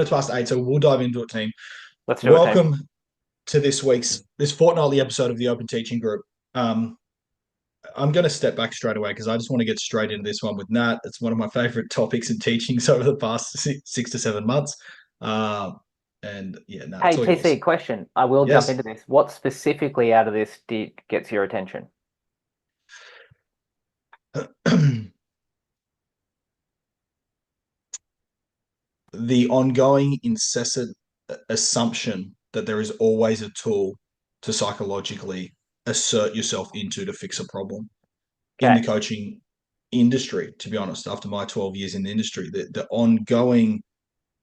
minutes past 8, so we'll dive into it, team. Let's do it, team. Welcome to this fortnightly episode of the Open Teaching Group. I'm going to step back straight away because I just want to get straight into this one with Nat. It's one of my favorite topics in teachings over the past 6 to 7 months. And yeah, Nat, it's Hey, all TC, yours. question. I will jump Yes. into this. What specifically out of this gets your attention? The ongoing incessant assumption that there is always a tool to psychologically assert yourself into to fix a problem in the Okay. coaching industry, to be honest, after my 12 years in the industry, the ongoing,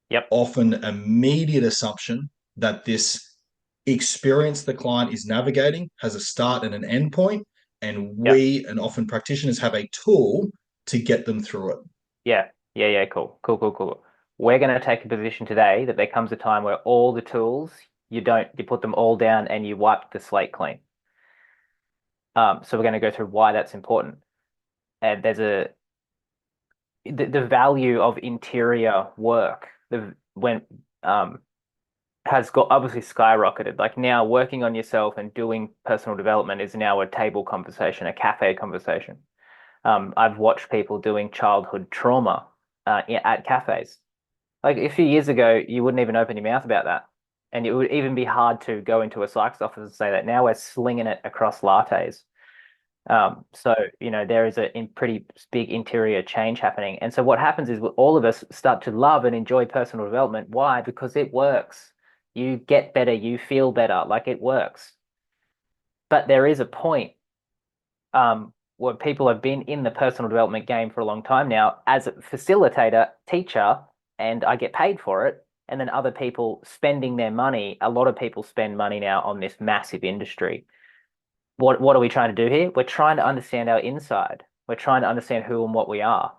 Yep. often immediate assumption that this experience the client is navigating has a start and an end point, and Yep. we and often practitioners have a tool to get them through it. Yeah. Yeah. Yeah. Cool. Cool. Cool. Cool. We're going to take a position today that there comes a time where all the tools you put them all down and you wipe the slate clean. So we're going to go through why that's important. And there's the value of interior work. When has got obviously skyrocketed. Like now, working on yourself and doing personal development is now a table conversation, a cafe conversation. I've watched people doing childhood trauma at cafes. Like a few years ago, you wouldn't even open your mouth about that. And it would even be hard to go into a psych's office and say that. Now we're slinging it across lattes. So, there is a pretty big interior change happening. And so what happens is all of us start to love and enjoy personal development. Why? Because it works. You get better, you feel better, like it works. But there is a point where people have been in the personal development game for a long time now as a facilitator, teacher, and I get paid for it. And then other people spending their money. A lot of people spend money now on this massive industry. What are we trying to do here? We're trying to understand our inside. We're trying to understand who and what we are.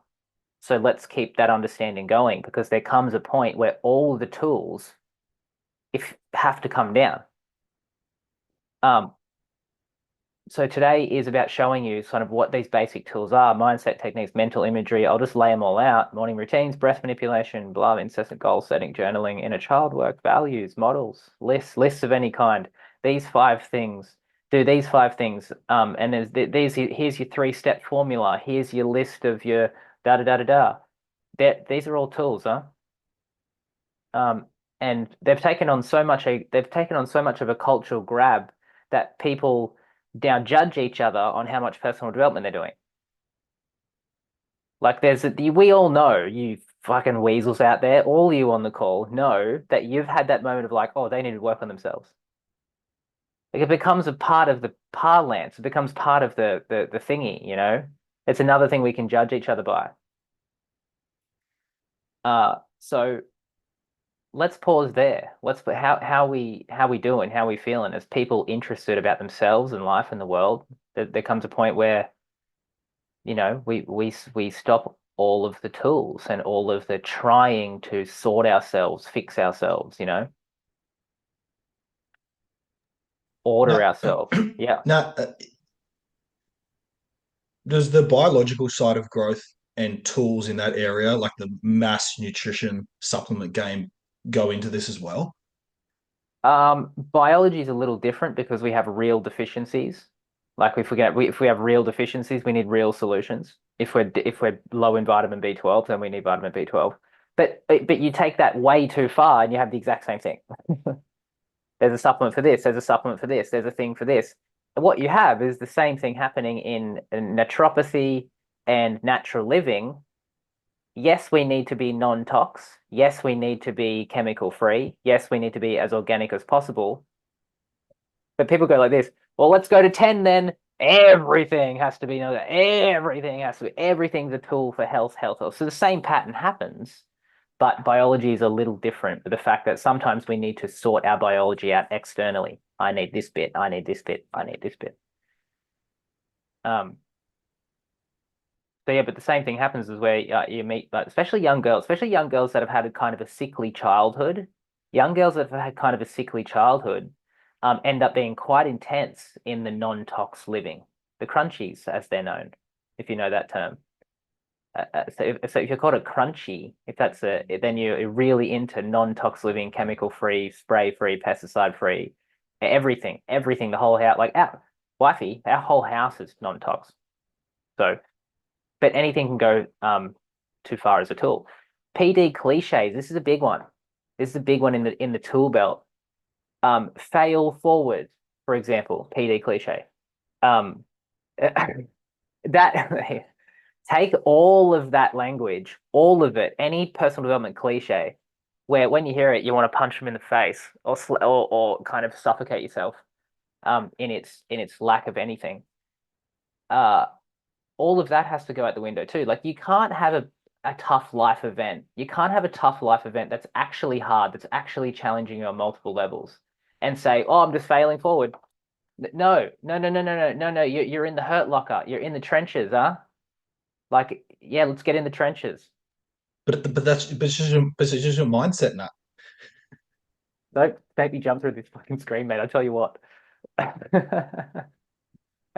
So let's keep that understanding going because there comes a point where all the tools if have to come down. Um, so today is about showing you sort of what these basic tools are, mindset techniques, mental imagery. I'll just lay them all out. Morning routines, breath manipulation, blah, incessant goal setting, journaling, inner child work, values, models, lists of any kind. These 5 things. Do these 5 things. And here's your 3-step formula. Here's your list of your da da da da da. These are all tools, huh? And they've taken on so much of a cultural grab that people now judge each other on how much personal development they're doing. Like we all know, you fucking weasels out there, all you on the call know that you've had that moment of like, oh, they need to work on themselves. Like it becomes a part of the parlance. It becomes part of the thingy. It's another thing we can judge each other by. So let's pause there. Let's put how we doing, how we feeling as people interested about themselves and life and the world. There comes a point where, we stop all of the tools and all of the trying to sort ourselves, fix ourselves, order Now, ourselves. Yeah. now, does the biological side of growth and tools in that area, like the mass nutrition supplement game, go into this as well? Biology is a little different because we have real deficiencies. Like if we have real deficiencies, we need real solutions. If we're low in vitamin B12, then we need vitamin B12. But you take that way too far and you have the exact same thing. There's a supplement for this, there's a supplement for this, there's a thing for this. And what you have is the same thing happening in naturopathy and natural living. Yes, we need to be non-tox. Yes, we need to be chemical free. Yes, we need to be as organic as possible. But people go like this, well, let's go to 10 then. Everything has to be, everything has to be, everything's a tool for health, health, health. So the same pattern happens, but biology is a little different. But the fact that sometimes we need to sort our biology out externally. I need this bit, I need this bit, I need this bit. So yeah, but the same thing happens is where you meet, like, especially young girls that have had a kind of a sickly childhood. Young girls that have had kind of a sickly childhood end up being quite intense in the non-tox living, the crunchies, as they're known, if you know that term. So if you're called a crunchy, if that's then you're really into non-tox living, chemical-free, spray-free, pesticide-free, everything, the whole house. Like our wifey, our whole house is non-tox. So, but anything can go too far as a tool. PD cliches. This is a big one. This is a big one in the tool belt. Fail forward, for example, PD cliche. Um, that take all of that language, all of it, any personal development cliche, where when you hear it, you want to punch them in the face or kind of suffocate yourself in its lack of anything. Uh, all of that has to go out the window too. Like you can't have a tough life event. You can't have a tough life event that's actually hard, that's actually challenging you on multiple levels, and say, "Oh, I'm just failing forward." No, no, no, no, no, no, no, no. You're in the hurt locker. You're in the trenches, huh? Like, yeah, let's get in the trenches. But it's just your mindset now. Don't make me jump through this fucking screen, mate. I tell you what.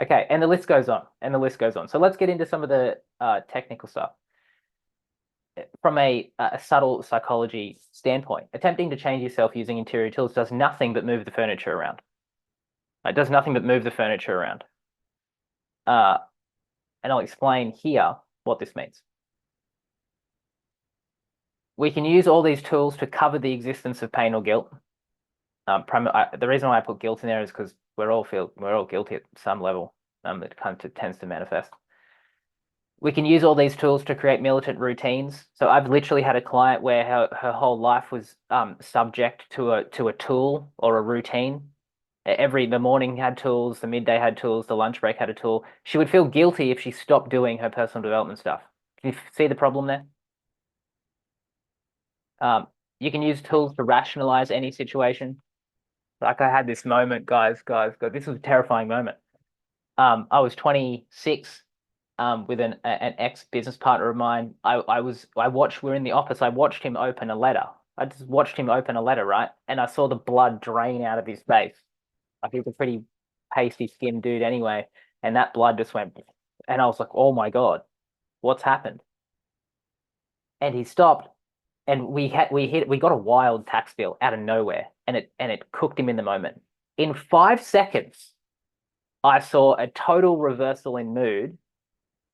Okay, and the list goes on, and the list goes on. So let's get into some of the technical stuff. From a subtle psychology standpoint, attempting to change yourself using interior tools does nothing but move the furniture around. It does nothing but move the furniture around. Uh, and I'll explain here what this means. We can use all these tools to cover the existence of pain or guilt. The reason why I put guilt in there is because we're all guilty at some level. It kind of tends to manifest. We can use all these tools to create militant routines. So I've literally had a client where her whole life was subject to a tool or a routine. The morning had tools, the midday had tools, the lunch break had a tool. She would feel guilty if she stopped doing her personal development stuff. Can you see the problem there? You can use tools to rationalize any situation. Like I had this moment, guys. This was a terrifying moment. I was 26, with an ex business partner of mine. We're in the office. I watched him open a letter. I just watched him open a letter, right? And I saw the blood drain out of his face. Like he was a pretty pasty skinned dude anyway. And that blood just went, and I was like, oh my God, what's happened? And he stopped, and we got a wild tax bill out of nowhere, and it cooked him in the moment. In 5 seconds, I saw a total reversal in mood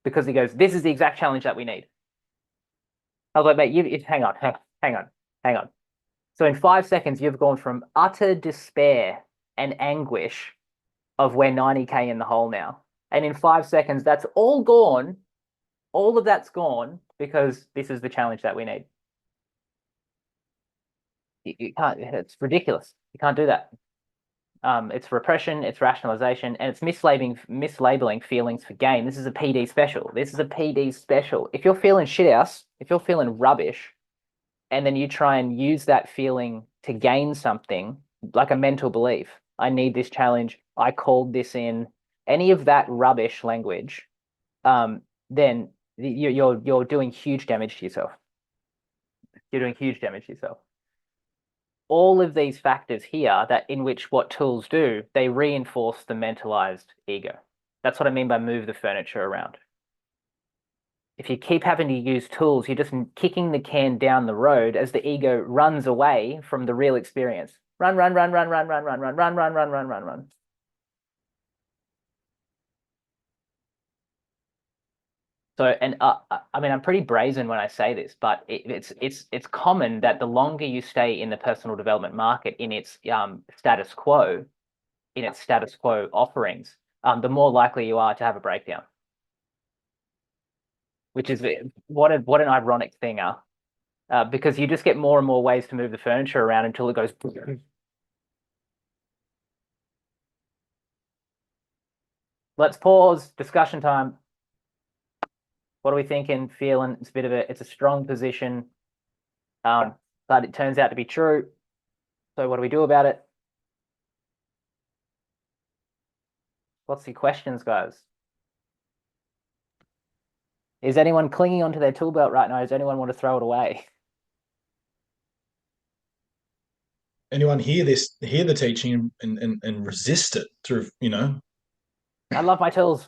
because he goes, "This is the exact challenge that we need." I was like, "Mate, hang on, hang on." So in 5 seconds, you've gone from utter despair and anguish of we're 90K in the hole now, and in 5 seconds, that's all gone. All of that's gone because this is the challenge that we need. You can't. It's ridiculous. You can't do that. It's repression, it's rationalization, and it's mislabeling feelings for gain. This is a PD special. This is a PD special. If you're feeling shit house, if you're feeling rubbish, and then you try and use that feeling to gain something, like a mental belief, I need this challenge, I called this in, any of that rubbish language, then you're doing huge damage to yourself. You're doing huge damage to yourself. All of these factors here that in which what tools do, they reinforce the mentalized ego. That's what I mean by move the furniture around. If you keep having to use tools, you're just kicking the can down the road as the ego runs away from the real experience. Run, run, run, run, run, run, run, run, run, run, run, run, run, run. So, and I mean, I'm pretty brazen when I say this, but it's common that the longer you stay in the personal development market in its status quo, offerings, the more likely you are to have a breakdown. Which is what an ironic thing, because you just get more and more ways to move the furniture around until it goes. Let's pause. Discussion time. What are we thinking? Feeling? It's a strong position, but it turns out to be true. So what do we do about it? What's the questions, guys? Is anyone clinging onto their tool belt right now? Does anyone want to throw it away? Anyone hear the teaching and resist it through, I love my tools.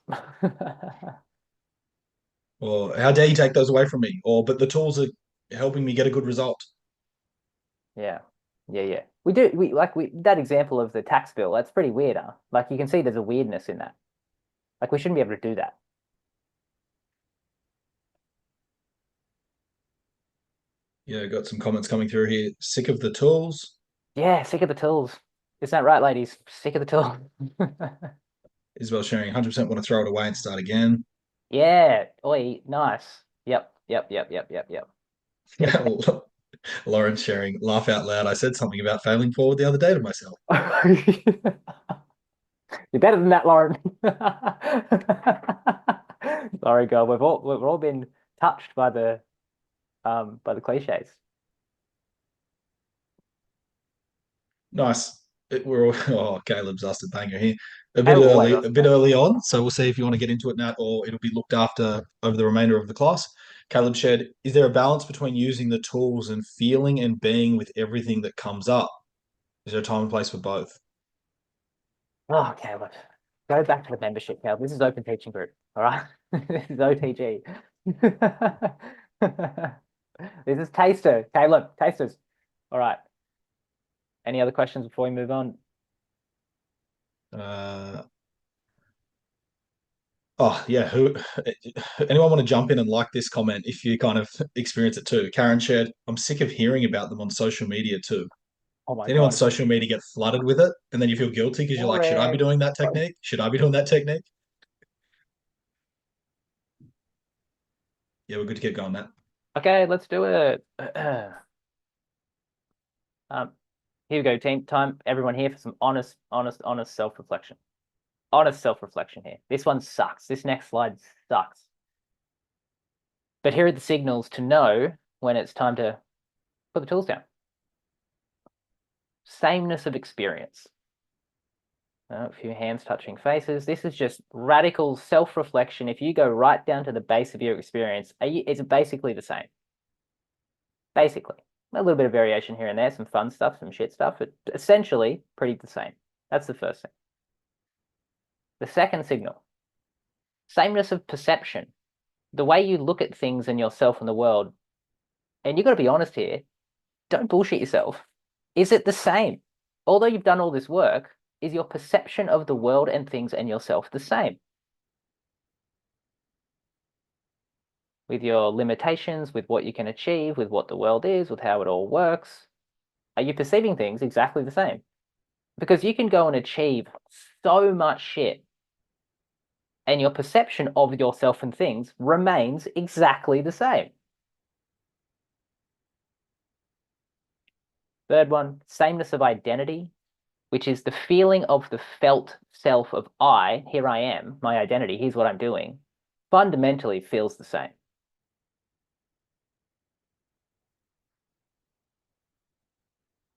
Or how dare you take those away from me? Or but the tools are helping me get a good result. Yeah. Yeah, yeah. We that example of the tax bill, that's pretty weird, huh? Like you can see there's a weirdness in that. Like we shouldn't be able to do that. Yeah, got some comments coming through here. Sick of the tools. Yeah, sick of the tools. Isn't that right, ladies? Sick of the tool. Isabel sharing 100% want to throw it away and start again. Yeah. Oi, nice. Yep. Yep. Yep. Yep. Yep. Yep. Get a clean. Lauren sharing, laugh out loud. I said something about failing forward the other day to myself. You're better than that, Lauren. Sorry, girl. We've all been touched by the cliches. Nice. Oh, Caleb's asked a banger here. Caleb always asks A a bit banger. early on. So we'll see if you want to get into it, Nat, or it'll be looked after over the remainder of the class. Caleb shared, is there a balance between using the tools and feeling and being with everything that comes up? Is there a time and place for both? Oh, Caleb. Go back to the membership, Caleb. This is Open Teaching Group. All right. This is OTG. This is Taster. Caleb, Tasters. All right. Any other questions before we move on? Uh, oh yeah. Who? Anyone want to jump in and like this comment if you kind of experience it too? Karen shared, I'm sick of hearing about them on social media too. Oh my Does anyone's God. social media get flooded with it, and then you feel guilty because you're like, should I be Boring. doing that technique? Should I be doing that technique? Yeah, we're good to keep going, Nat. Okay, let's do it. Um, Here we go, team. Time, everyone here for some honest self-reflection. Honest self-reflection here. This one sucks. This next slide sucks. But here are the signals to know when it's time to put the tools down. Sameness of experience. A few hands touching faces. This is just radical self-reflection. If you go right down to the base of your experience, it's basically the same. Basically. A little bit of variation here and there, some fun stuff, some shit stuff, but essentially pretty the same. That's the first thing. The second signal, sameness of perception. The way you look at things and yourself and the world, and you've got to be honest here, don't bullshit yourself. Is it the same? Although you've done all this work, is your perception of the world and things and yourself the same? With your limitations, with what you can achieve, with what the world is, with how it all works, are you perceiving things exactly the same? Because you can go and achieve so much shit, and your perception of yourself and things remains exactly the same. Third one, sameness of identity, which is the feeling of the felt self of I, here I am, my identity, here's what I'm doing, fundamentally feels the same.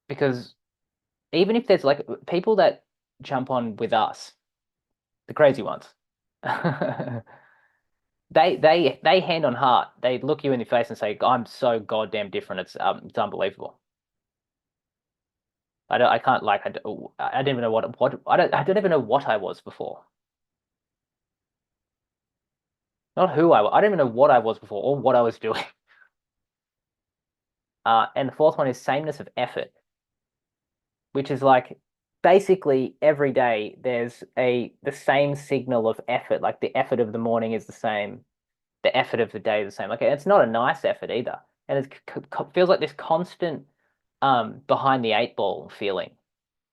Because even if there's like people that jump on with us, the crazy ones, they hand on heart, they look you in the face and say, I'm so goddamn different, it's unbelievable. I can't like I don't even know what I don't even know what I was before. Not who I don't even know what I was before or what I was doing. And the fourth one is sameness of effort, which is like basically every day there's the same signal of effort. Like the effort of the morning is the same, the effort of the day is the same. Like it's not a nice effort either, and it feels like this constant behind the eight ball feeling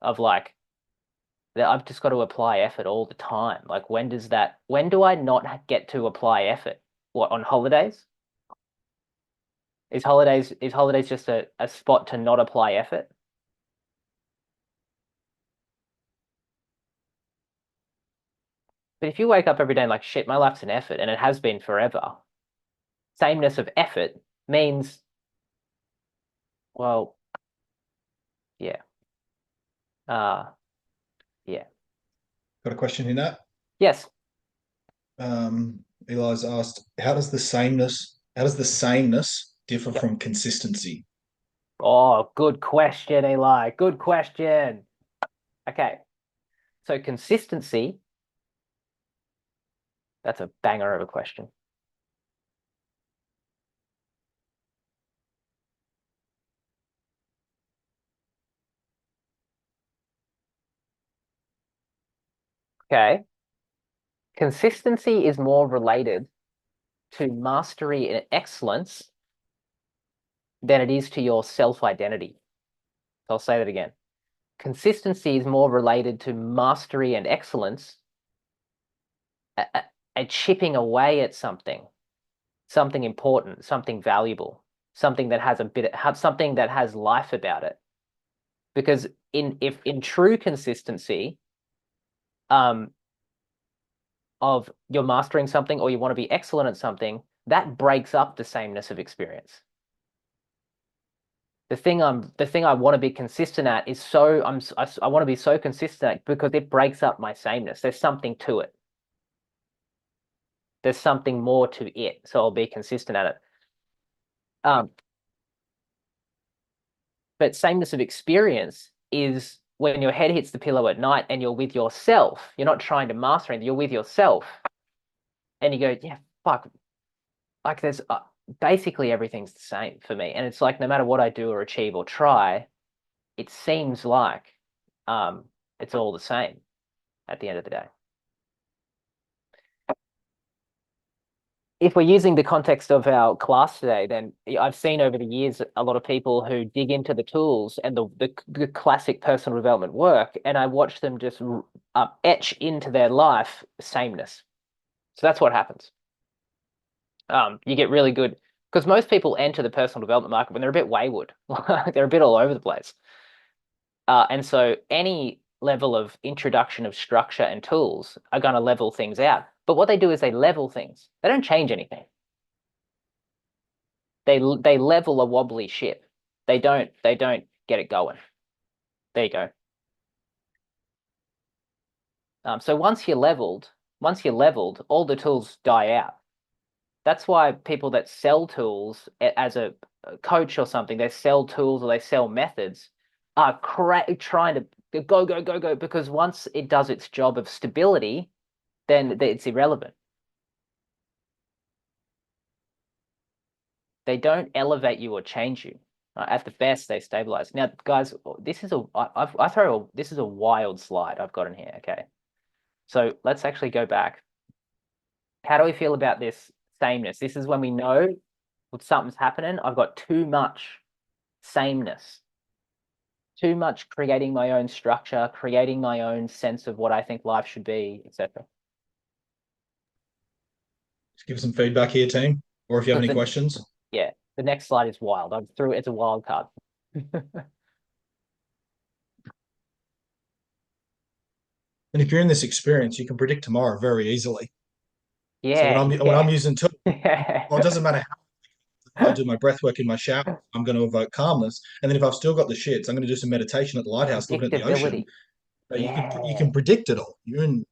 of like that I've just got to apply effort all the time. Like when do I not get to apply effort? What, on holidays? Is holidays just a spot to not apply effort? But if you wake up every day and like shit, my life's an effort and it has been forever. Sameness of effort means, well, yeah. Uh yeah. Got a question here, Nat. Yes. Eli's asked, how does the sameness differ Yep. from consistency? Oh, good question, Eli. Good question. Okay. So consistency, that's a banger of a question. Okay. Consistency is more related to mastery and excellence than it is to your self-identity. So I'll say that again. Consistency is more related to mastery and excellence, a chipping away at something important, something valuable, something that has something that has life about it. Because in true consistency, um, of you're mastering something or you want to be excellent at something, that breaks up the sameness of experience. The thing I want to be consistent at is I want to be so consistent at because it breaks up my sameness. There's something to it. There's something more to it, so I'll be consistent at it. Um, but sameness of experience is when your head hits the pillow at night and you're with yourself. You're not trying to master anything. You're with yourself, and you go, yeah, fuck. Like there's basically everything's the same for me, and it's like no matter what I do or achieve or try, it seems like um, it's all the same at the end of the day. If we're using the context of our class today, then I've seen over the years a lot of people who dig into the tools and the classic personal development work, and I watch them just etch into their life sameness. So that's what happens. You get really good because most people enter the personal development market when they're a bit wayward, they're a bit all over the place. And so any level of introduction of structure and tools are going to level things out. But what they do is they level things. They don't change anything. They level a wobbly ship. They don't get it going. There you go. So once you're leveled, all the tools die out. That's why people that sell tools as a coach or something, they sell tools or they sell methods, are trying to go, go, go, go, because once it does its job of stability, then it's irrelevant. They don't elevate you or change you. At the best, they stabilize. Now, guys, this is this is a wild slide I've got in here. Okay, so let's actually go back. How do we feel about this sameness? This is when we know something's happening. I've got too much sameness, too much creating my own structure, creating my own sense of what I think life should be, etc. Just give some feedback here, team, or if you have Because any then, questions. yeah, the next slide is wild. I threw it's a wild card. And if you're in this experience, you can predict tomorrow very easily. So Yeah, when I'm yeah, using tools, well, it yeah. doesn't matter how I do my breath work in my shower, I'm going to evoke calmness. And then if I've still got the shits, I'm going to do some meditation at the lighthouse looking at the ocean. Predictability. So you Yeah, can predict it all. You're in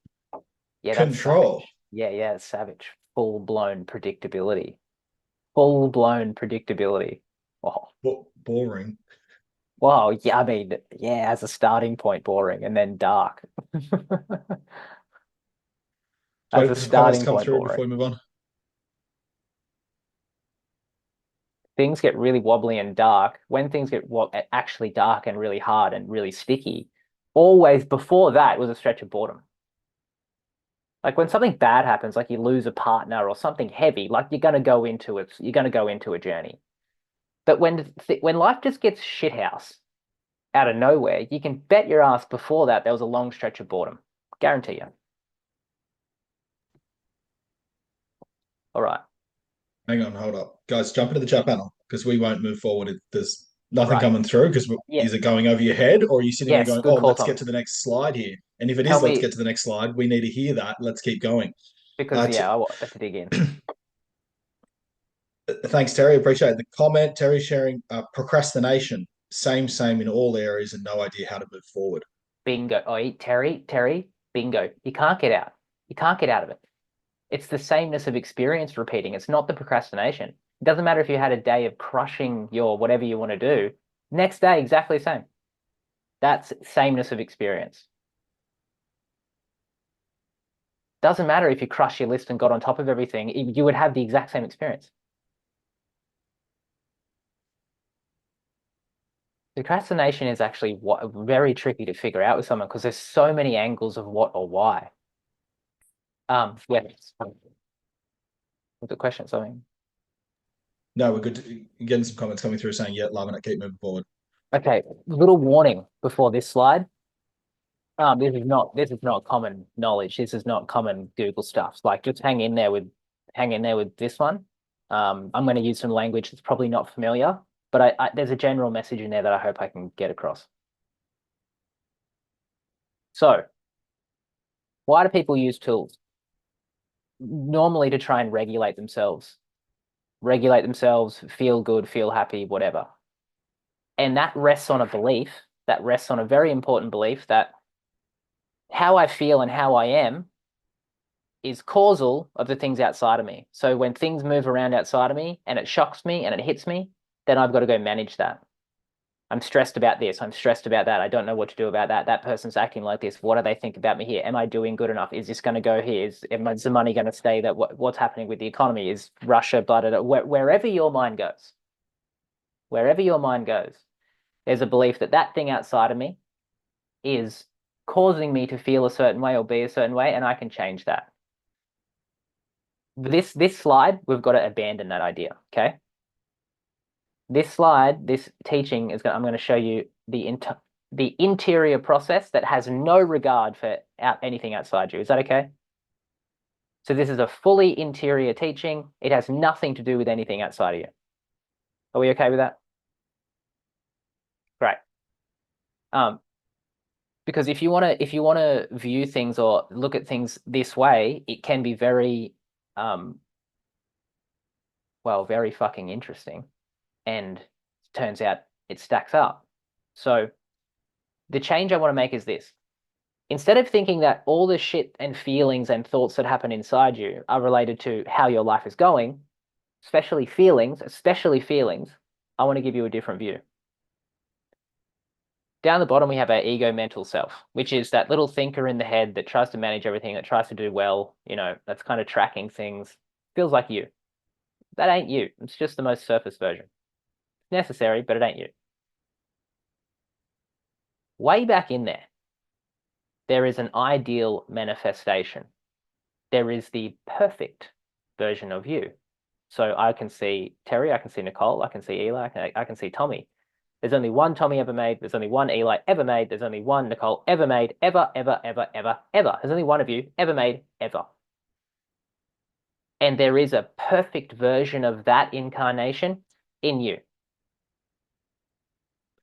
yeah, that's control. savage. Yeah, yeah, it's savage. Full-blown predictability. Full-blown predictability. Wow. Boring. Wow, yeah, I mean, yeah, as a starting point, boring, and then dark. So As wait a for some comments to starting come point, through boring. before we move on. Things get really wobbly and dark. When things get actually dark and really hard and really sticky, always before that was a stretch of boredom. Like when something bad happens, like you lose a partner or something heavy, like you're gonna go into a journey. But when life just gets shithouse out of nowhere, you can bet your ass before that there was a long stretch of boredom. Guarantee you. All right. Hang on, hold up. Guys, jump into the chat panel because we won't move forward if there's nothing Right. coming through because Yeah. is it going over your head or are you sitting there Yes. going, Good oh, call, let's get Tom. to the next slide here? And if it Tell is, let's me get to the next slide, we need to hear that. Let's keep going. because Uh, yeah, t- I want to dig in. Thanks, Terry. Appreciate the comment. Terry sharing procrastination. Same in all areas and no idea how to move forward. Bingo. Oh, Terry, bingo. You can't get out. You can't get out of it. It's the sameness of experience repeating. It's not the procrastination. It doesn't matter if you had a day of crushing your whatever you want to do. Next day, exactly the same. That's sameness of experience. Doesn't matter if you crush your list and got on top of everything, you would have the exact same experience. Procrastination is actually very tricky to figure out with someone because there's so many angles of what or why. Yeah. What's the question? Something. No, we're good. Getting some comments coming through saying, yeah, loving it. Keep moving forward. Okay. Little warning before this slide. This is not common knowledge. This is not common Google stuff. Like just hang in there with this one. I'm going to use some language that's probably not familiar, but there's a general message in there that I hope I can get across. So, why do people use tools? Normally to try and regulate themselves, feel good, feel happy, whatever. And that rests on a belief, that rests on a very important belief that how I feel and how I am is causal of the things outside of me. So when things move around outside of me and it shocks me and it hits me, then I've got to go manage that. I'm stressed about this. I'm stressed about that. I don't know what to do about that. That person's acting like this. What do they think about me here? Am I doing good enough? Is this going to go here? Is the money going to stay? That what's happening with the economy? Is Russia blooded? Wherever your mind goes, wherever your mind goes, there's a belief that that thing outside of me is causing me to feel a certain way or be a certain way, and I can change that. This slide, we've got to abandon that idea. Okay. This slide, this teaching I'm going to show you the interior process that has no regard for anything outside you. Is that okay? So this is a fully interior teaching. It has nothing to do with anything outside of you. Are we okay with that? Great. Because if you want to view things or look at things this way, it can be very well, very fucking interesting. And it turns out it stacks up. So the change I want to make is this. Instead of thinking that all the shit and feelings and thoughts that happen inside you are related to how your life is going, especially feelings, I want to give you a different view. Down the bottom, we have our ego mental self, which is that little thinker in the head that tries to manage everything, that tries to do well, that's kind of tracking things, feels like you. That ain't you. It's just the most surface version. It's necessary, but it ain't you. Way back in there is an ideal manifestation. There is the perfect version of you. So I can see Terry, I can see Nicole, I can see Eli, I can see Tommy. There's only one Tommy ever made. There's only one Eli ever made. There's only one Nicole ever made, ever, ever, ever, ever, ever. There's only one of you ever made, ever. And there is a perfect version of that incarnation in you.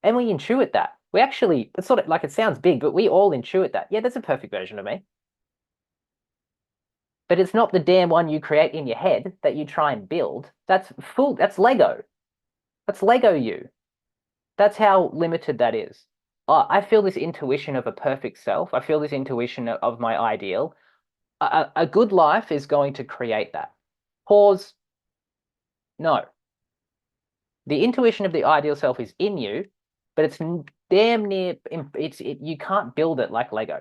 And we intuit that. We actually, it's sort of like, it sounds big, but we all intuit that. Yeah, there's a perfect version of me. But it's not the damn one you create in your head that you try and build. That's Lego. That's Lego you. That's how limited that is. I feel this intuition of a perfect self. I feel this intuition of my ideal. A good life is going to create that. Pause. No. The intuition of the ideal self is in you, but it's damn near, you can't build it like Lego.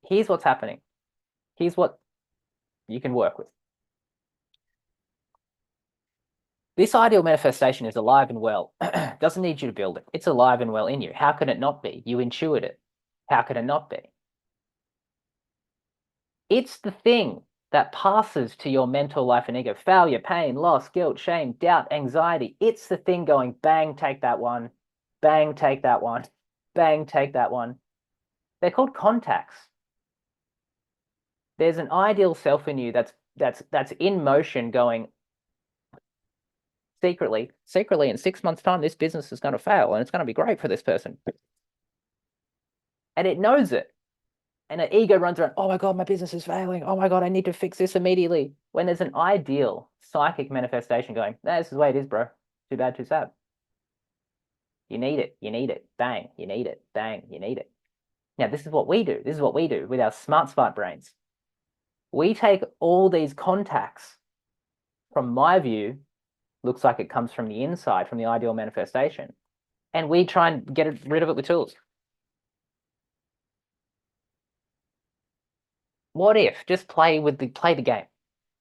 Here's what's happening. Here's what you can work with. This ideal manifestation is alive and well. Doesn't need you to build it. It's alive and well in you. How can it not be? You intuit it. How could it not be? It's the thing that passes to your mental life and ego. Failure, pain, loss, guilt, shame, doubt, anxiety. It's the thing going, bang, take that one. Bang, take that one. Bang, take that one. They're called contacts. There's an ideal self in you that's in motion going, secretly in 6 months' time, this business is going to fail and it's going to be great for this person. And it knows it. And an ego runs around, oh my God, my business is failing. Oh my God, I need to fix this immediately. When there's an ideal psychic manifestation going, nah, this is the way it is, bro. Too bad, too sad. You need it. You need it. Bang. You need it. Bang. You need it. Now, this is what we do. This is what we do with our smart brains. We take all these contacts, from my view, looks like it comes from the inside, from the ideal manifestation, and we try and get rid of it with tools. What if, just play the game.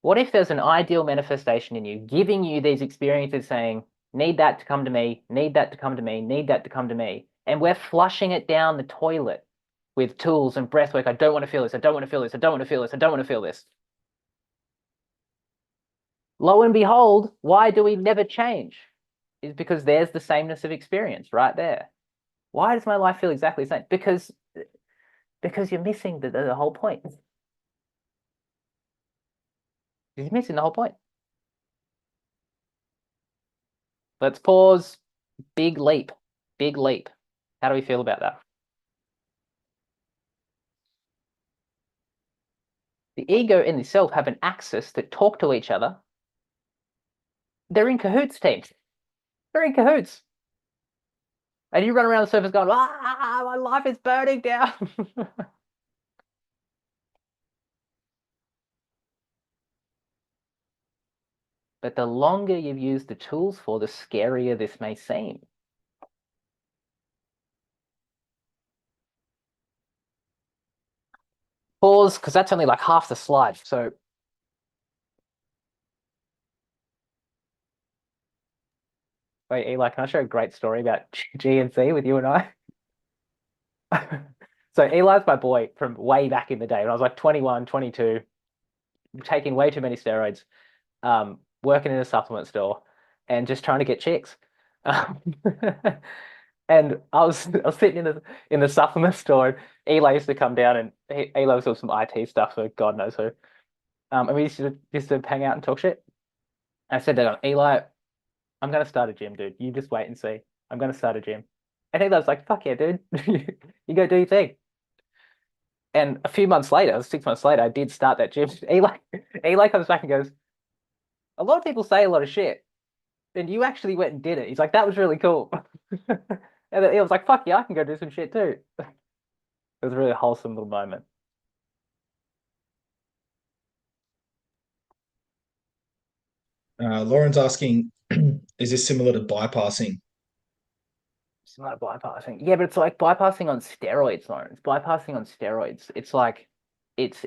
What if there's an ideal manifestation in you, giving you these experiences saying, need that to come to me, need that to come to me, need that to come to me, and we're flushing it down the toilet with tools and breath work. I don't want to feel this. I don't want to feel this. I don't want to feel this. I don't want to feel this. Lo and behold, why do we never change? Is because there's the sameness of experience right there. Why does my life feel exactly the same? Because you're missing the whole point. You're missing the whole point. Let's pause. Big leap. Big leap. How do we feel about that? The ego and the self have an axis that talk to each other. They're in cahoots, teams. They're in cahoots. And you run around the surface going, my life is burning down. But the longer you've used the tools for, the scarier this may seem. Pause, because that's only like half the slide. So wait, Eli, can I share a great story about GNC with you and I? So Eli's my boy from way back in the day when I was like 21, 22, taking way too many steroids, working in a supplement store and just trying to get chicks. Um, and I was sitting in the supplement store, and Eli used to come down, and Eli was doing some IT stuff, so God knows who. And we used to hang out and talk shit. And I said to Eli, I'm gonna start a gym, dude. You just wait and see. I'm gonna start a gym. And Eli was like, fuck yeah, dude. You go do your thing. And a few months later, 6 months later, I did start that gym. Eli comes back and goes, a lot of people say a lot of shit, and you actually went and did it. He's like, that was really cool. And then he was like, fuck yeah, I can go do some shit too. It was a really wholesome little moment. Lauren's asking, is this similar to bypassing? It's not bypassing. Yeah, but it's like bypassing on steroids, Lauren. It's bypassing on steroids. It's like it's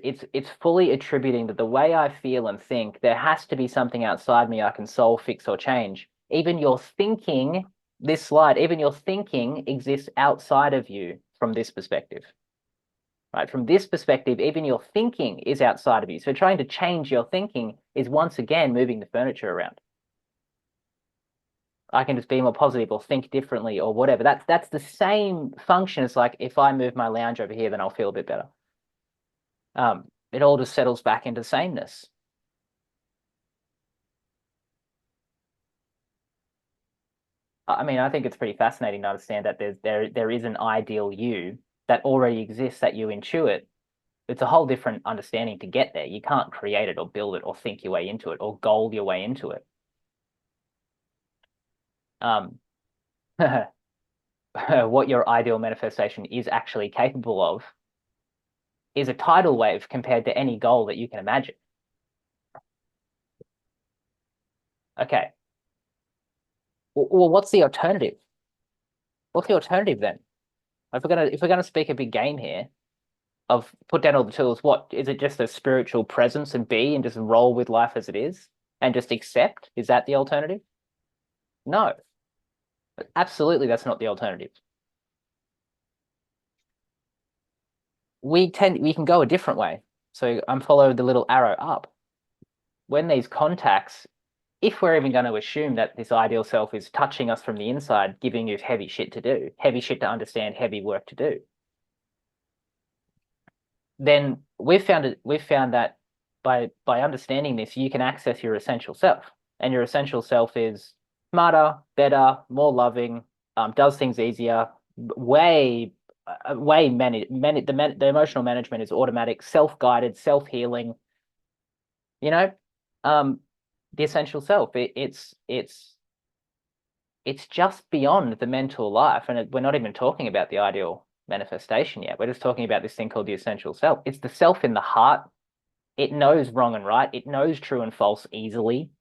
fully attributing that the way I feel and think, there has to be something outside me I can solve, fix, or change. Even your thinking, this slide, even your thinking exists outside of you from this perspective. Right? From this perspective, even your thinking is outside of you. So trying to change your thinking is once again moving the furniture around. I can just be more positive or think differently or whatever. That's the same function as like if I move my lounge over here, then I'll feel a bit better. It all just settles back into sameness. I mean, I think it's pretty fascinating to understand that there is an ideal you that already exists that you intuit. It's a whole different understanding to get there. You can't create it or build it or think your way into it or goal your way into it. What your ideal manifestation is actually capable of is a tidal wave compared to any goal that you can imagine. Okay. Well, what's the alternative? What's the alternative then? If we're gonna speak a big game here of put down all the tools, what is it? Just a spiritual presence and be and just roll with life as it is and just accept? Is that the alternative? No, absolutely, that's not the alternative. We can go a different way. So I'm following the little arrow up. When these contacts, if we're even going to assume that this ideal self is touching us from the inside, giving you heavy shit to do, heavy shit to understand, heavy work to do, then we've found that by understanding this, you can access your essential self, and your essential self is smarter, better, more loving, does things easier, way the emotional management is automatic, self-guided, self-healing. You know, um, the essential self. It's just beyond the mental life, and we're not even talking about the ideal manifestation yet. We're just talking about this thing called the essential self. It's the self in the heart. It knows wrong and right. It knows true and false easily.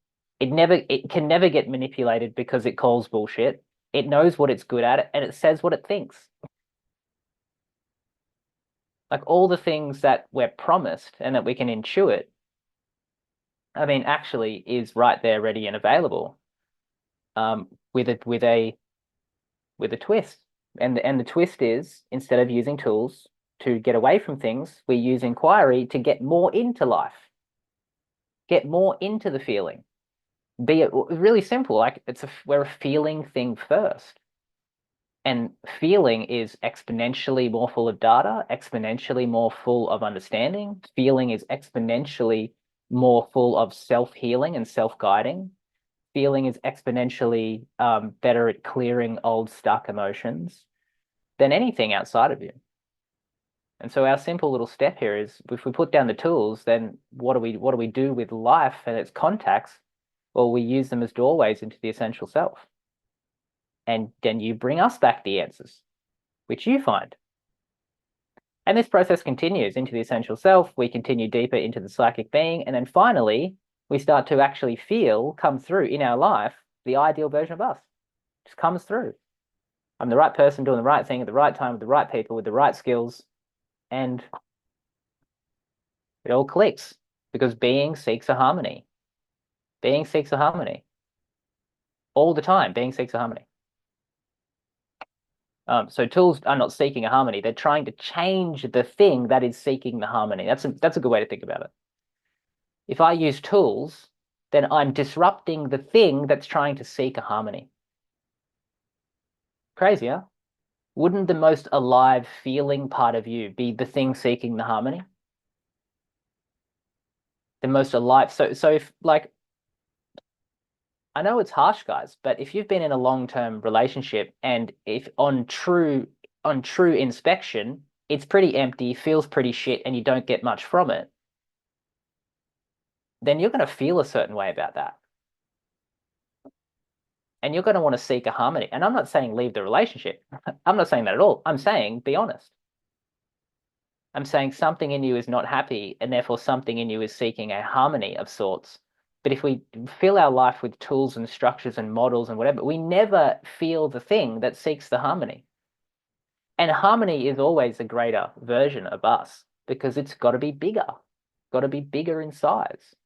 It can never get manipulated because it calls bullshit. It knows what it's good at, and it says what it thinks. Like all the things that we're promised and that we can intuit, I mean, actually is right there, ready and available, with a twist. And the twist is, instead of using tools to get away from things, we use inquiry to get more into life, get more into the feeling. Be it really simple, like we're a feeling thing first. And feeling is exponentially more full of data, exponentially more full of understanding. Feeling is exponentially more full of self-healing and self-guiding. Feeling is exponentially better at clearing old stuck emotions than anything outside of you. And so our simple little step here is if we put down the tools, then what do we do with life and its contacts? Well, we use them as doorways into the essential self. And then you bring us back the answers, which you find. And this process continues into the essential self. We continue deeper into the psychic being. And then finally, we start to actually feel come through in our life the ideal version of us. Just comes through. I'm the right person doing the right thing at the right time with the right people with the right skills. And it all clicks because being seeks a harmony. Being seeks a harmony. All the time, being seeks a harmony. So tools are not seeking a harmony. They're trying to change the thing that is seeking the harmony. That's a good way to think about it. If I use tools, then I'm disrupting the thing that's trying to seek a harmony. Crazy, huh? Wouldn't the most alive feeling part of you be the thing seeking the harmony? The most alive. So if like, I know it's harsh, guys, but if you've been in a long-term relationship and if on true inspection, it's pretty empty, feels pretty shit, and you don't get much from it, then you're going to feel a certain way about that. And you're going to want to seek a harmony. And I'm not saying leave the relationship. I'm not saying that at all. I'm saying be honest. I'm saying something in you is not happy, and therefore something in you is seeking a harmony of sorts. But if we fill our life with tools and structures and models and whatever, we never feel the thing that seeks the harmony. And harmony is always a greater version of us because it's got to be bigger in size.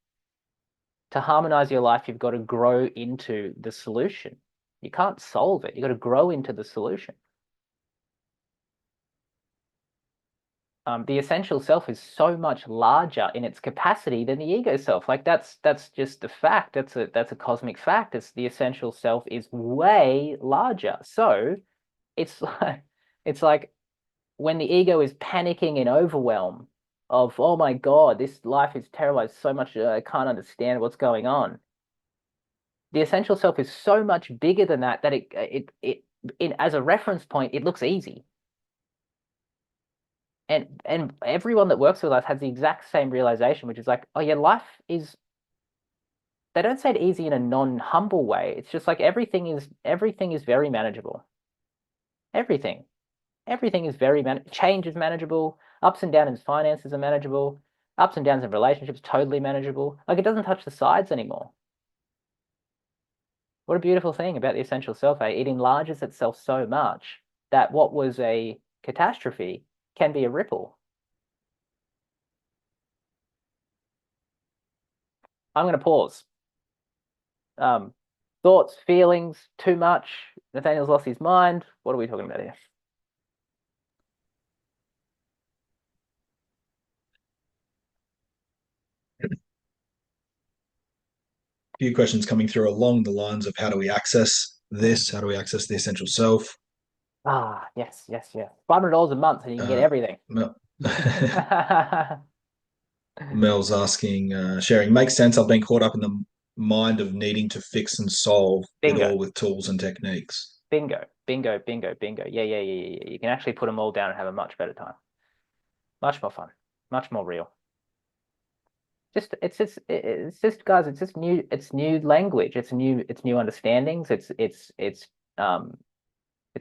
To harmonize your life, you've got to grow into the solution. You can't solve it. You've got to grow into the solution. The essential self is so much larger in its capacity than the ego self. Like that's just the fact. That's a cosmic fact. It's the essential self is way larger. So it's like when the ego is panicking in overwhelm of, oh my God, this life is terrible. It's so much I can't understand what's going on. The essential self is so much bigger than that it as a reference point, it looks easy. And everyone that works with us has the exact same realization, which is like, oh yeah, life is, they don't say it easy in a non-humble way. It's just like everything is very manageable. Everything is very change is manageable. Ups and downs in finances are manageable. Ups and downs in relationships totally manageable. Like it doesn't touch the sides anymore. What a beautiful thing about the essential self, eh? It enlarges itself so much that what was a catastrophe can be a ripple. I'm going to pause. Thoughts, feelings, too much. Nathaniel's lost his mind. What are we talking about here? Few questions coming through along the lines of how do we access this? How do we access the essential self? Ah, yes. $500 a month and you can get everything. Mel's asking, sharing makes sense. I've been caught up in the mind of needing to fix and solve it Bingo. all with tools and techniques. Bingo. Yeah. You can actually put them all down and have a much better time. Much more fun. Much more real. It's just guys, it's new language. It's new understandings. It's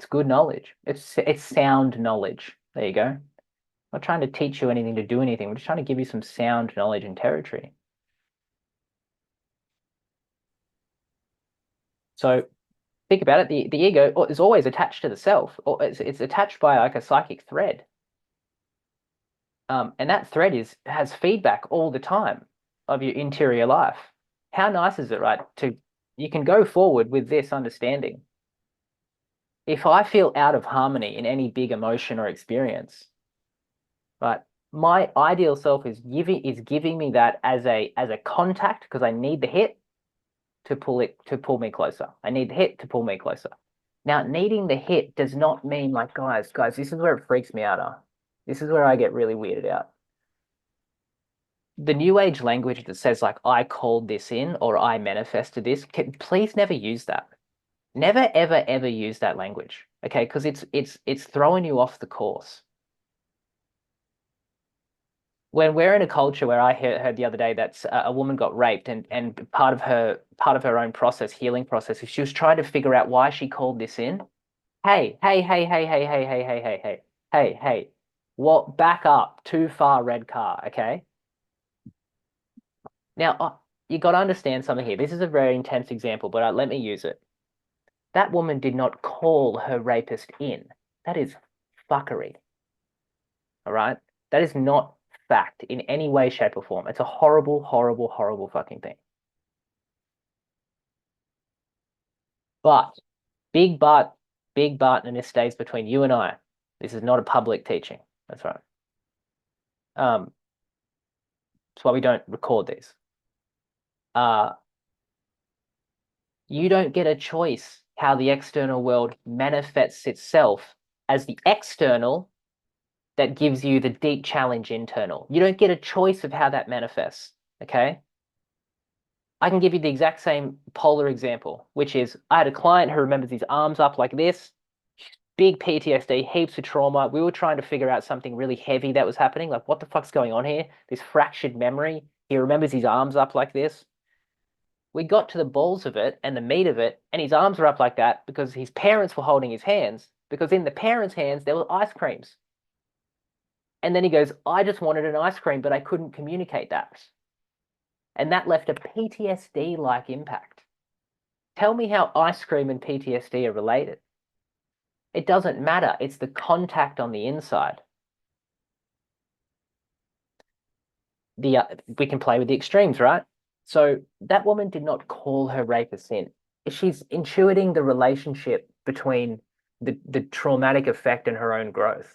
good knowledge. It's sound knowledge. There you go. I'm not trying to teach you anything to do anything. We're just trying to give you some sound knowledge and territory. So think about it. The ego is always attached to the self, or it's attached by like a psychic thread. And that thread has feedback all the time of your interior life. How nice is it, right? You can go forward with this understanding. If I feel out of harmony in any big emotion or experience, right? My ideal self is giving me that as a contact because I need the hit to pull me closer. I need the hit to pull me closer. Now, needing the hit does not mean like, guys, this is where it freaks me out. This is where I get really weirded out. The new age language that says like I called this in or I manifested this, please never use that. Never ever ever use that language. Okay, because it's throwing you off the course. When we're in a culture where I heard the other day that a woman got raped and part of her own process, healing process, is she was trying to figure out why she called this in. Hey. What? Back up. Too far, red car. Okay. Now, you got to understand something here. This is a very intense example, but let me use it. That woman did not call her rapist in. That is fuckery. All right? That is not fact in any way, shape, or form. It's a horrible, horrible, horrible fucking thing. But, big but, big but, and this stays between you and I. This is not a public teaching. That's right. That's why we don't record these. You don't get a choice how the external world manifests itself as the external that gives you the deep challenge internal. You don't get a choice of how that manifests, okay? I can give you the exact same polar example, which is I had a client who remembers his arms up like this, big PTSD, heaps of trauma. We were trying to figure out something really heavy that was happening. Like, what the fuck's going on here? This fractured memory. He remembers his arms up like this. We got to the balls of it and the meat of it, and his arms were up like that because his parents were holding his hands, because in the parents' hands there were ice creams. And then he goes, I just wanted an ice cream, but I couldn't communicate that. And that left a PTSD-like impact. Tell me how ice cream and PTSD are related. It doesn't matter. It's the contact on the inside. We can play with the extremes, right? So that woman did not call her rapist in. She's intuiting the relationship between the traumatic effect and her own growth.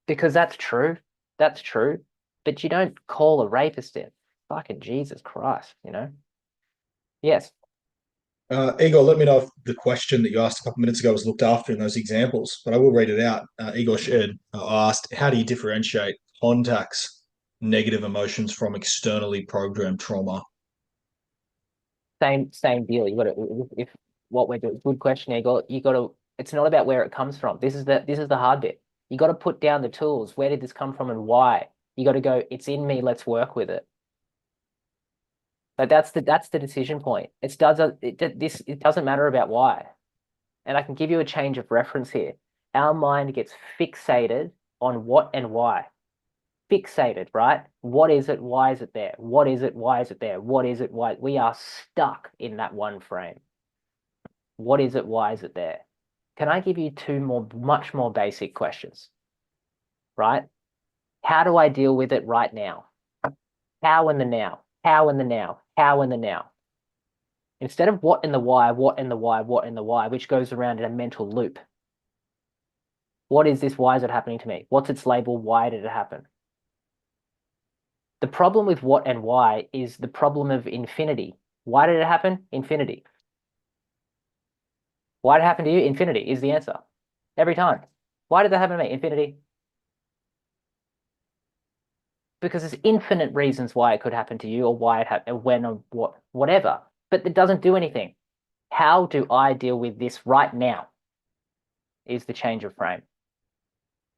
Because that's true. That's true. But you don't call a rapist in. Fucking Jesus Christ, you know? Yes. Igor, let me know if the question that you asked a couple minutes ago was looked after in those examples, but I will read it out. Igor shared, asked, how do you differentiate contacts negative emotions from externally programmed trauma? Same deal. You got to if what we're doing. Good question, Igor. You got to. It's not about where it comes from. This is the hard bit. You got to put down the tools. Where did this come from and why? You got to go. It's in me. Let's work with it. But that's the decision point. It doesn't matter about why. And I can give you a change of reference here. Our mind gets fixated on what and why. Fixated, right? What is it? Why is it there? What is it? Why is it there? What is it? Why? We are stuck in that one frame. What is it? Why is it there? Can I give you two much more basic questions, right? How do I deal with it right now? How in the now? How in the now? How in the now? Instead of what in the why, what in the why, what in the why, which goes around in a mental loop. What is this? Why is it happening to me? What's its label? Why did it happen? The problem with what and why is the problem of infinity. Why did it happen? Infinity. Why did it happen to you? Infinity is the answer. Every time. Why did that happen to me? Infinity. Because there's infinite reasons why it could happen to you or why it happened, when or what, whatever. But it doesn't do anything. How do I deal with this right now is the change of frame.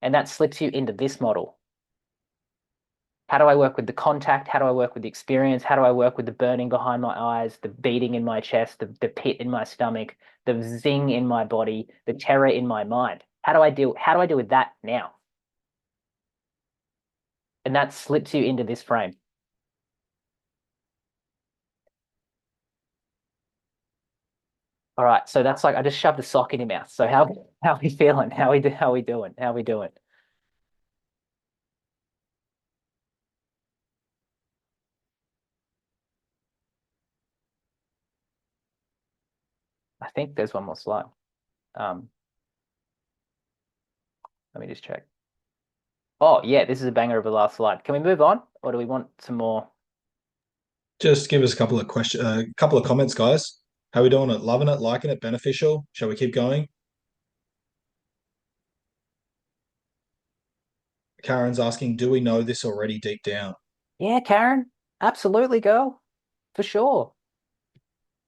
And that slips you into this model. How do I work with the contact? How do I work with the experience? How do I work with the burning behind my eyes, the beating in my chest, the pit in my stomach, the zing in my body, the terror in my mind? How do I deal with that now? And that slips you into this frame. All right, so that's like I just shoved a sock in your mouth. So how are we feeling? How we doing? How we doing? I think there's one more slide. Um, Let me just check. Oh, yeah, this is a banger of a last slide. Can we move on, or do we want some more? Just give us a couple of questions, a couple of comments, guys. How we doing it? Loving it, liking it, beneficial? Shall we keep going? Karen's asking, do we know this already deep down? Yeah, Karen, absolutely, girl, for sure.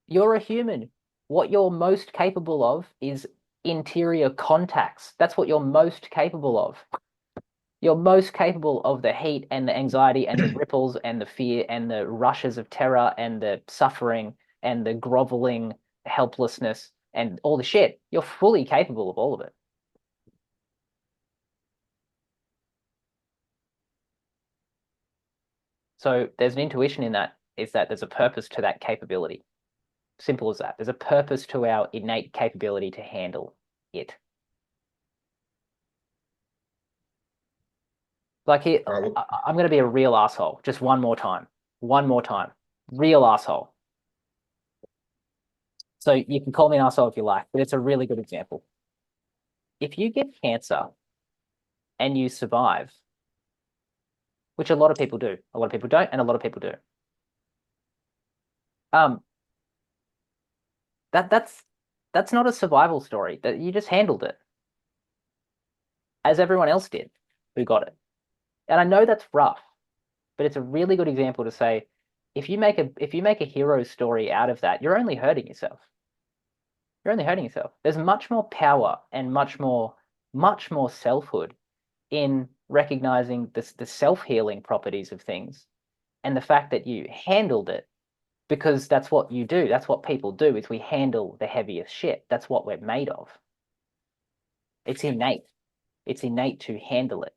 You're a human. What you're most capable of is interior contacts. That's what you're most capable of. You're most capable of the heat and the anxiety and the ripples and the fear and the rushes of terror and the suffering and the groveling helplessness and all the shit. You're fully capable of all of it. So there's an intuition in that, is that there's a purpose to that capability. Simple as that. There's a purpose to our innate capability to handle it. Like here, All right, I'm going to be a real asshole. Just one more time. One more time. Real asshole. So you can call me an asshole if you like, but it's a really good example. If you get cancer and you survive, which a lot of people do, a lot of people don't, and a lot of people do. Um, that's not a survival story. That you just handled it, as everyone else did who got it. And I know that's rough, but it's a really good example to say, if you make a hero story out of that, you're only hurting yourself. You're only hurting yourself. There's much more power and much more selfhood in recognizing the self-healing properties of things and the fact that you handled it, because that's what you do. That's what people do, is we handle the heaviest shit. That's what we're made of. It's innate. It's innate to handle it.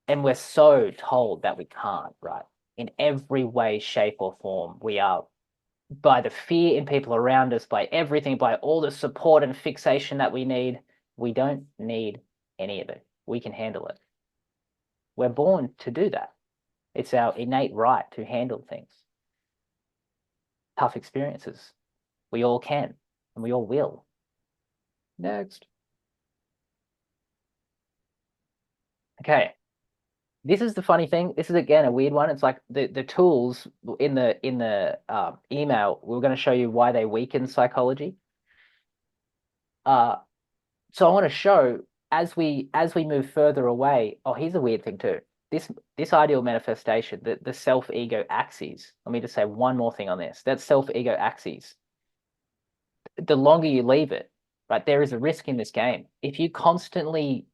And we're so told that we can't, right? In every way, shape, or form, we are, by the fear in people around us, by everything, by all the support and fixation that we need. We don't need any of it. We can handle it. We're born to do that. It's our innate right to handle things. Tough experiences. We all can, and we all will. Next. Okay. This is the funny thing. This is again a weird one. It's like the tools in the email. We're going to show you why they weaken psychology. So I want to show, as we move further away. Oh, here's a weird thing too. This ideal manifestation, the self-ego axes. Let me just say one more thing on this. That self-ego axes. The longer you leave it, right, there is a risk in this game. If you constantly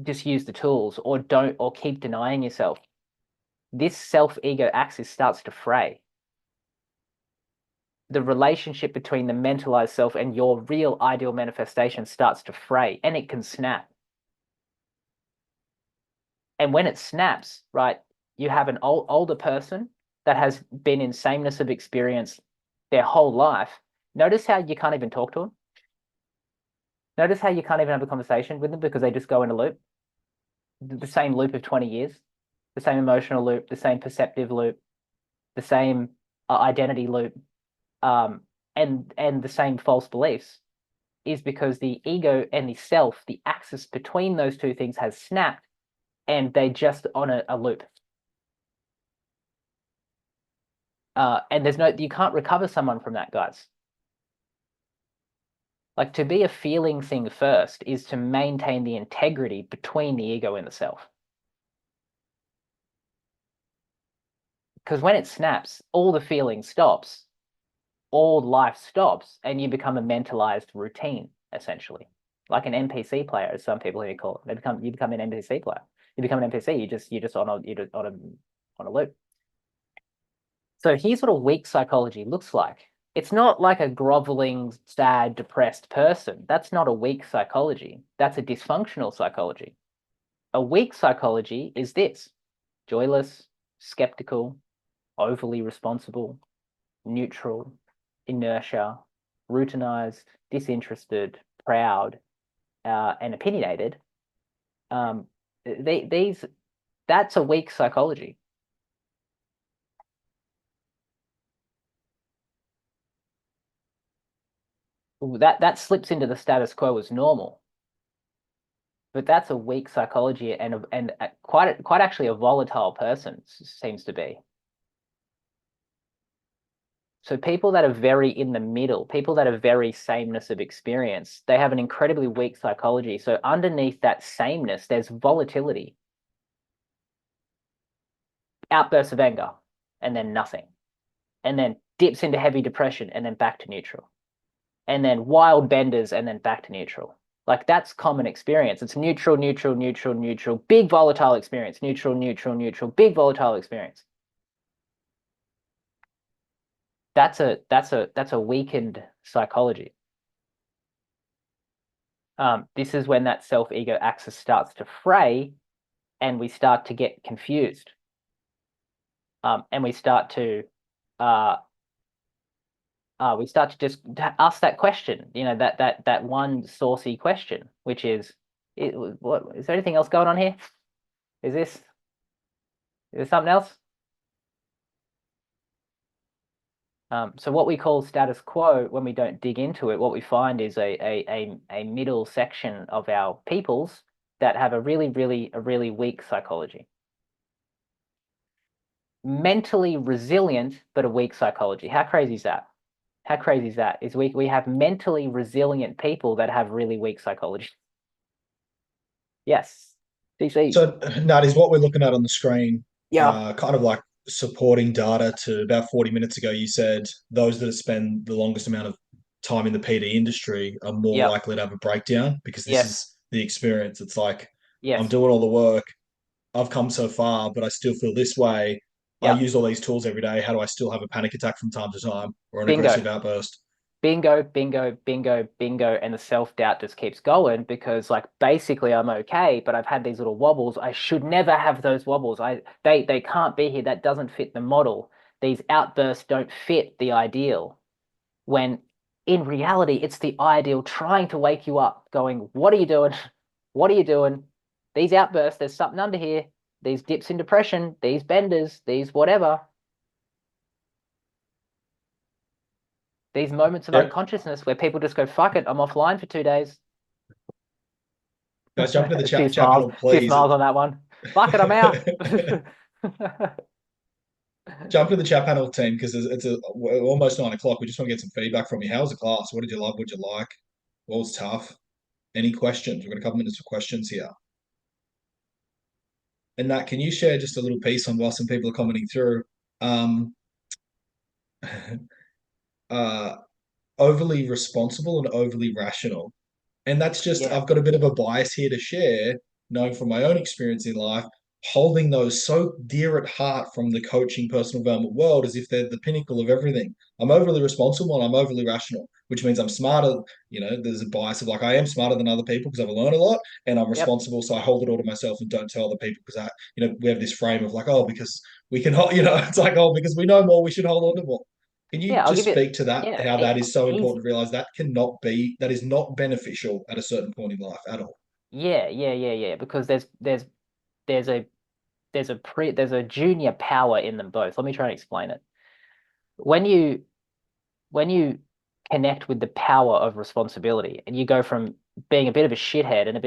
just use the tools or don't, or keep denying yourself, this self-ego axis starts to fray. The relationship between the mentalized self and your real ideal manifestation starts to fray, and it can snap. And when it snaps, right, you have an older person that has been in sameness of experience their whole life. Notice how you can't even talk to them. Notice how you can't even have a conversation with them because they just go in a loop. The same loop of 20 years, the same emotional loop, the same perceptive loop, the same identity loop, and the same false beliefs, is because the ego and the self, the axis between those two things, has snapped, and they just on a loop. And you can't recover someone from that, guys. Like, to be a feeling thing first is to maintain the integrity between the ego and the self. Because when it snaps, all the feeling stops, all life stops, and you become a mentalized routine, essentially. Like an NPC player, as some people here call it. You become an NPC player. You become an NPC, you're just on a loop. So here's what a weak psychology looks like. It's not like a groveling, sad, depressed person. That's not a weak psychology. That's a dysfunctional psychology. A weak psychology is this: joyless, skeptical, overly responsible, neutral, inertia, routinized, disinterested, proud, and opinionated. That's a weak psychology. That slips into the status quo as normal. but that's a weak psychology and quite actually a volatile person seems to be. So people that are very in the middle, people that are very sameness of experience, they have an incredibly weak psychology. So underneath that sameness, there's volatility, outbursts of anger, and then nothing, and then dips into heavy depression, and then back to neutral, and then wild benders, and then back to neutral. Like that's common experience. It's neutral, neutral, neutral, neutral, big volatile experience, neutral, neutral, neutral, big volatile experience. That's a weakened psychology. This is when that self-ego axis starts to fray and we start to get confused. And we start to just ask that question, that one saucy question, which is, what is there anything else going on here? Is there something else? So what we call status quo, when we don't dig into it, what we find is a middle section of our peoples that have a really weak psychology. Mentally resilient, but a weak psychology. How crazy is that? How crazy is that? Is we have mentally resilient people that have really weak psychology. Yes. DC. So that is what we're looking at on the screen. Yeah. Kind of like supporting data to about 40 minutes ago. You said those that spend the longest amount of time in the PD industry are more Yep. likely to have a breakdown because this Yes. is the experience. It's like I'm Yes. doing all the work. I've come so far, but I still feel this way. I Yep. use all these tools every day. How do I still have a panic attack from time to time or an Bingo. aggressive outburst? Bingo, bingo, bingo, bingo, and the self-doubt just keeps going because like basically I'm okay, but I've had these little wobbles. I should never have those wobbles. They can't be here. That doesn't fit the model. These outbursts don't fit the ideal. When in reality, it's the ideal trying to wake you up, going, what are you doing? What are you doing? These outbursts, there's something under here. These dips in depression, these benders, these whatever. These moments of Yep. unconsciousness where people just go, fuck it, I'm offline for 2 days. Guys, jump into the A few chat smiles, panel, few please. smiles on that one. Fuck it, I'm out. Jump to the chat panel team because we're almost 9 o'clock. We just want to get some feedback from you. How was the class? What did you love? What did you like? What was tough? Any questions? We've got a couple minutes for questions here. And Nat, can you share just a little piece on while some people are commenting through? Um, uh, overly responsible and overly rational. And that's just, Yeah. I've got a bit of a bias here to share, knowing from my own experience in life, holding those so dear at heart from the coaching personal development world as if they're the pinnacle of everything. I'm overly responsible and I'm overly rational, which means I'm smarter. There's a bias of like, I am smarter than other people because I've learned a lot and I'm Yep. responsible. So I hold it all to myself and don't tell other people because we have this frame of like, oh, because we can, it's like, oh, because we know more, we should hold on to more. Can you Yeah, I'll just give it. speak to that? Yeah, How that is so important easy. to realize that is not beneficial at a certain point in life at all. Yeah. Because there's a there's a junior power in them both. Let me try and explain it. When you when you connect with the power of responsibility and you go from being a bit of a shithead and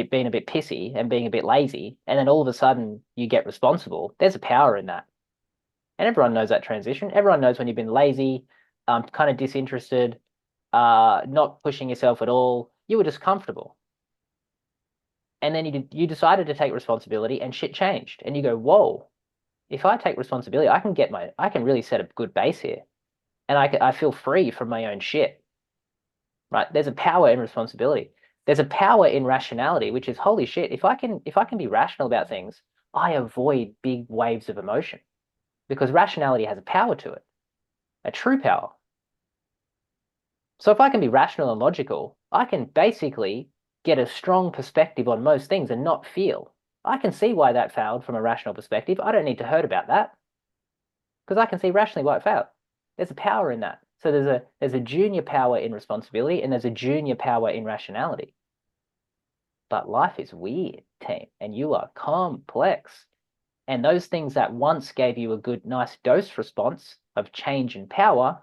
being a bit pissy and being a bit lazy, and then all of a sudden you get responsible, there's a power in that. And everyone knows that transition. Everyone knows when you've been lazy, kind of disinterested, not pushing yourself at all. You were just comfortable. And then you decided to take responsibility and shit changed. And you go, whoa, if I take responsibility, I can really set a good base here. And I feel free from my own shit, right? There's a power in responsibility. There's a power in rationality, which is holy shit. If I can be rational about things, I avoid big waves of emotion because rationality has a power to it, a true power. So if I can be rational and logical, I can basically get a strong perspective on most things and not feel. I can see why that failed from a rational perspective. I don't need to hurt about that because I can see rationally why it failed. There's a power in that. So there's a junior power in responsibility and there's a junior power in rationality. But life is weird, team, and you are complex. And those things that once gave you a good, nice dose response of change and power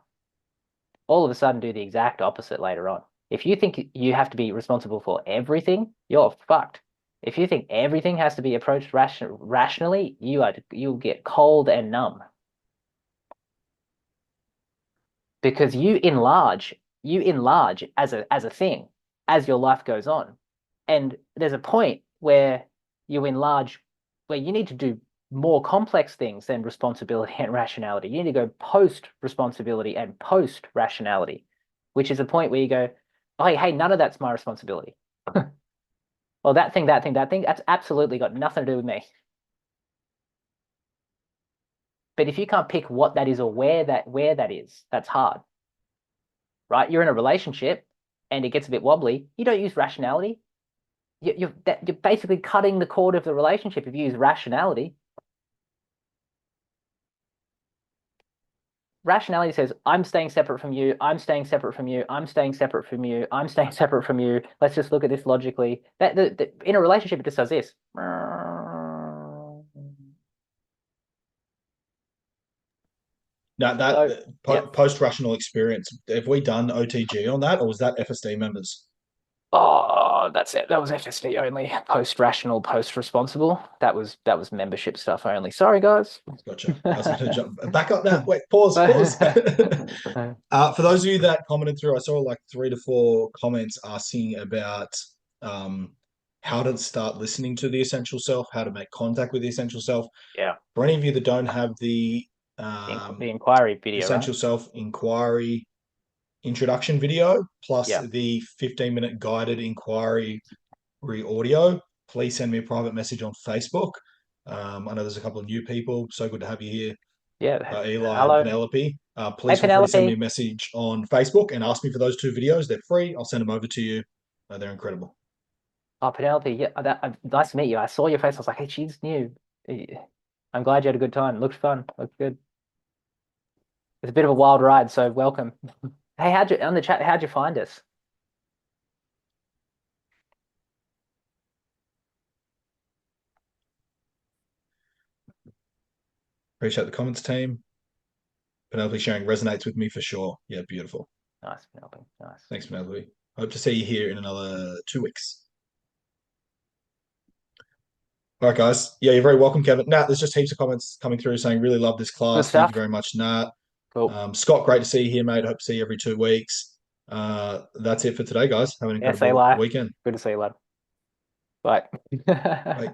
all of a sudden do the exact opposite later on. If you think you have to be responsible for everything, you're fucked. If you think everything has to be approached rationally, you'll get cold and numb because you enlarge as a thing as your life goes on, and there's a point where you enlarge where you need to do more complex things than responsibility and rationality. You need to go post responsibility and post rationality, which is a point where you go, oh, hey, none of that's my responsibility. Well, that thing, that's absolutely got nothing to do with me. But if you can't pick what that is or where that is, that's hard, right? You're in a relationship and it gets a bit wobbly. You don't use rationality. You're basically cutting the cord of the relationship if you use rationality. Rationality says, I'm staying separate from you, I'm staying separate from you, I'm staying separate from you, I'm staying separate from you. Let's just look at this logically. In a relationship, it just does this. Now So, that yeah. post-rational experience, have we done OTG on that, or was that FSD members? Oh, that's it. That was FSD only. Post-rational, post-responsible. That was membership stuff only. Sorry, guys. Gotcha. I was going to jump back up now. Wait, pause. For those of you that commented through, I saw like 3 to 4 comments asking about um, how to start listening to the essential self, how to make contact with the essential self. Yeah. For any of you that don't have the The inquiry video, essential right? self inquiry introduction video plus Yeah. the 15-minute guided inquiry audio, please send me a private message on Facebook. I know there's a couple of new people. So good to have you here, Yeah. Eli and Hello. Penelope. Hey, Please feel free to send me a Penelope. message on Facebook and ask me for those 2 videos. They're free. I'll send them over to you. They're incredible. Oh, Penelope. Yeah. Nice to meet you. I saw your face. I was like, hey, she's new. I'm glad you had a good time. Looked fun. Looked good. It's a bit of a wild ride, so welcome. Hey, on the chat, how'd you find us? Appreciate the comments, team. Penelope sharing resonates with me for sure. Yeah, beautiful. Nice, Penelope. Nice. Thanks, Penelope. Hope to see you here in another 2 weeks. All right, guys. Yeah, you're very welcome, Kevin. Nat, there's just heaps of comments coming through saying, really love this Good class. Thank you stuff. very much, Nat. Cool. Scott, great to see you here, mate. Hope to see you every 2 weeks. That's it for today, guys. Have an Yes, incredible Eli. weekend. Good to see you, lad. Bye. Bye.